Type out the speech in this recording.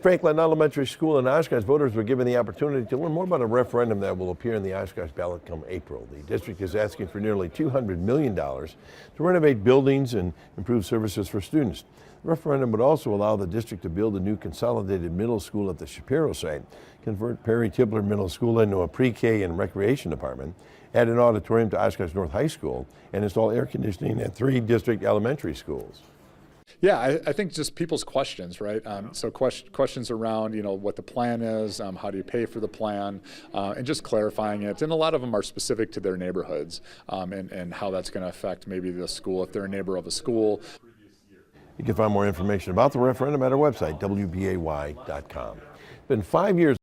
Franklin Elementary School in Oshkosh voters were given the opportunity to learn more about a referendum that will appear in the Oshkosh ballot come April. The district is asking for nearly $200 million to renovate buildings and improve services for students. The referendum would also allow the district to build a new consolidated middle school at the Shapiro site, convert Perry Tippler Middle School into a pre-K and recreation department, add an auditorium to Oshkosh North High School, and install air conditioning at 3 district elementary schools. Yeah, I think just people's questions, right? So questions around, what the plan is, how do you pay for the plan, and just clarifying it. And a lot of them are specific to their neighborhoods and how that's going to affect maybe the school, if they're a neighbor of a school. You can find more information about the referendum at our website, wbay.com. It's been 5 years